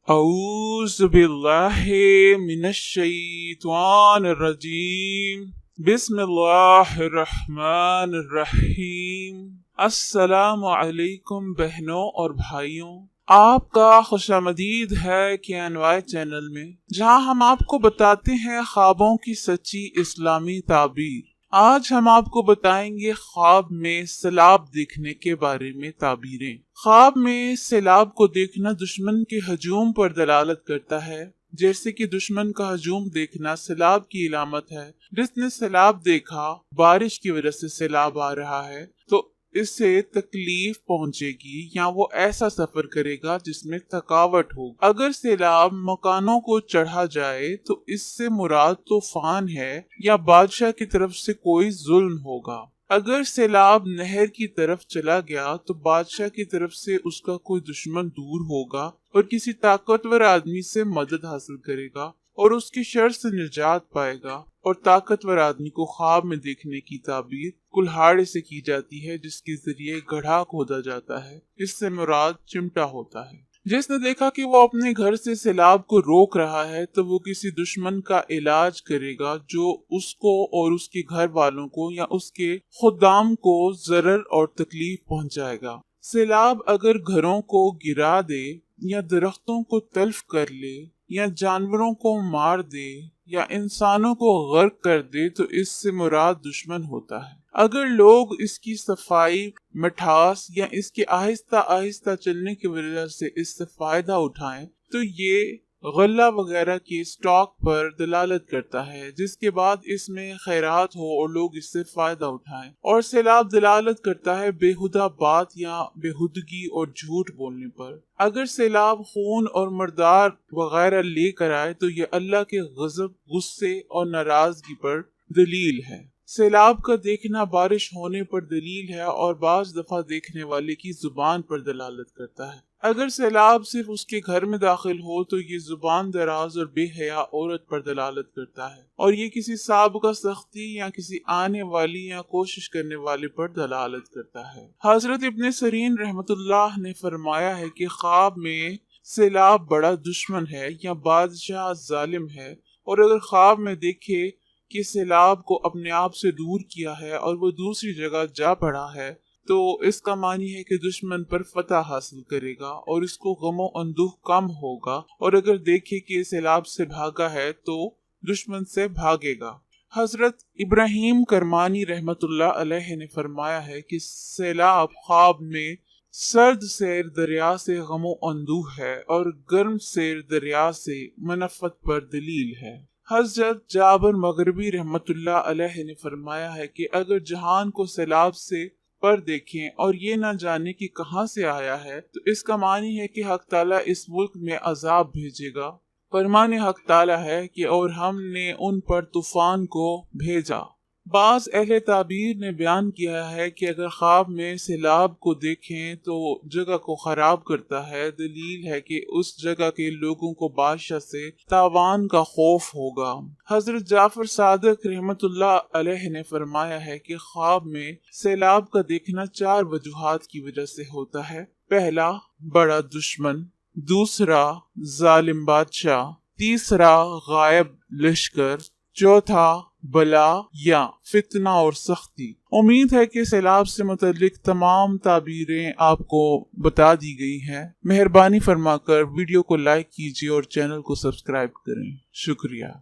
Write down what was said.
اعوذ باللہ من الشیطان الرجیم بسم اللہ الرحمن الرحیم۔ السلام علیکم بہنوں اور بھائیوں، آپ کا خوش آمدید ہے KNY چینل میں، جہاں ہم آپ کو بتاتے ہیں خوابوں کی سچی اسلامی تعبیر۔ آج ہم آپ کو بتائیں گے خواب میں سیلاب دیکھنے کے بارے میں تعبیریں۔ خواب میں سیلاب کو دیکھنا دشمن کے ہجوم پر دلالت کرتا ہے، جیسے کہ دشمن کا ہجوم دیکھنا سیلاب کی علامت ہے۔ جس نے سیلاب دیکھا، بارش کی وجہ سے سیلاب آ رہا ہے، تو اس سے تکلیف پہنچے گی یا وہ ایسا سفر کرے گا جس میں تھکاوٹ ہو۔ اگر سیلاب مکانوں کو چڑھا جائے تو اس سے مراد طوفان ہے یا بادشاہ کی طرف سے کوئی ظلم ہوگا۔ اگر سیلاب نہر کی طرف چلا گیا تو بادشاہ کی طرف سے اس کا کوئی دشمن دور ہوگا اور کسی طاقتور آدمی سے مدد حاصل کرے گا اور اس کی شر سے نجات پائے گا۔ اور طاقتور آدمی کو خواب میں دیکھنے کی تعبیر کلہاڑی سے کی جاتی ہے، جس کے ذریعے گڑھا کھودا جاتا ہے۔ اس سے مراد چمٹا ہوتا ہے۔ جس نے دیکھا کہ وہ اپنے گھر سے سیلاب کو روک رہا ہے تو وہ کسی دشمن کا علاج کرے گا جو اس کو اور اس کے گھر والوں کو یا اس کے خدام کو ضرر اور تکلیف پہنچائے گا۔ سیلاب اگر گھروں کو گرا دے یا درختوں کو تلف کر لے یا جانوروں کو مار دے یا انسانوں کو غرق کر دے تو اس سے مراد دشمن ہوتا ہے۔ اگر لوگ اس کی صفائی، مٹھاس یا اس کے آہستہ آہستہ چلنے کی وجہ سے اس سے فائدہ اٹھائیں تو یہ غلہ وغیرہ کے سٹاک پر دلالت کرتا ہے، جس کے بعد اس میں خیرات ہو اور لوگ اس سے فائدہ اٹھائیں۔ اور سیلاب دلالت کرتا ہے بیہودہ بات یا بیہودگی اور جھوٹ بولنے پر۔ اگر سیلاب خون اور مردار وغیرہ لے کر آئے تو یہ اللہ کے غضب، غصے اور ناراضگی پر دلیل ہے۔ سیلاب کا دیکھنا بارش ہونے پر دلیل ہے اور بعض دفعہ دیکھنے والے کی زبان پر دلالت کرتا ہے۔ اگر سیلاب صرف اس کے گھر میں داخل ہو تو یہ زبان دراز اور بے حیا عورت پر دلالت کرتا ہے، اور یہ کسی سابقہ سختی یا کسی آنے والی یا کوشش کرنے والے پر دلالت کرتا ہے۔ حضرت ابن سیرین رحمت اللہ نے فرمایا ہے کہ خواب میں سیلاب بڑا دشمن ہے یا بادشاہ ظالم ہے، اور اگر خواب میں دیکھے کہ سیلاب کو اپنے آپ سے دور کیا ہے اور وہ دوسری جگہ جا پڑا ہے تو اس کا معنی ہے کہ دشمن پر فتح حاصل کرے گا اور اس کو غم و اندوہ کم ہوگا، اور اگر دیکھے کہ سیلاب سے بھاگا ہے تو دشمن سے بھاگے گا۔ حضرت ابراہیم کرمانی رحمت اللہ علیہ نے فرمایا ہے کہ سیلاب خواب میں سرد سیر دریا سے غم و اندوہ ہے اور گرم سیر دریا سے منفت پر دلیل ہے۔ حضرت جابر مغربی رحمت اللہ علیہ نے فرمایا ہے کہ اگر جہان کو سیلاب سے پر دیکھیں اور یہ نہ جانے کہ کہاں سے آیا ہے تو اس کا معنی ہے کہ حق تعالیٰ اس ملک میں عذاب بھیجے گا۔ فرمان حق تعالیٰ ہے کہ اور ہم نے ان پر طوفان کو بھیجا۔ بعض اہل تعبیر نے بیان کیا ہے کہ اگر خواب میں سیلاب کو دیکھیں تو جگہ کو خراب کرتا ہے، دلیل ہے کہ اس جگہ کے لوگوں کو بادشاہ سے تاوان کا خوف ہوگا۔ حضرت جعفر صادق رحمت اللہ علیہ نے فرمایا ہے کہ خواب میں سیلاب کا دیکھنا 4 وجوہات کی وجہ سے ہوتا ہے۔ پہلا، بڑا دشمن، دوسرا، ظالم بادشاہ، تیسرا، غائب لشکر، چوتھا، بلا یا فتنہ اور سختی۔ امید ہے کہ سیلاب سے متعلق تمام تعبیریں آپ کو بتا دی گئی ہیں۔ مہربانی فرما کر ویڈیو کو لائک کیجیے اور چینل کو سبسکرائب کریں۔ شکریہ۔